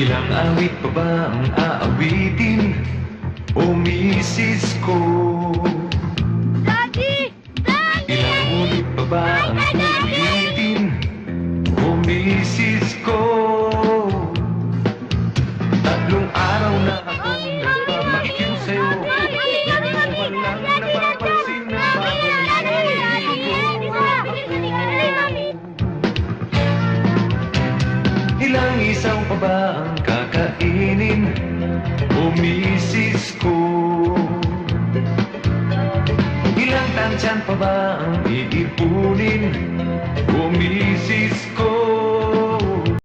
Ilang awit pa ba ang aawitin, o misis ko? Daddy! Daddy! Ilang ulit pa ba ang uulitin, o misis ko? Tatlong araw na akong nagpapakita sa'yo, walang napapansin na babalik ko. Ilang isaw pa ba ang kakainin, o misis ko? Ilang tansyan pa ba ang iipunin, o misis ko?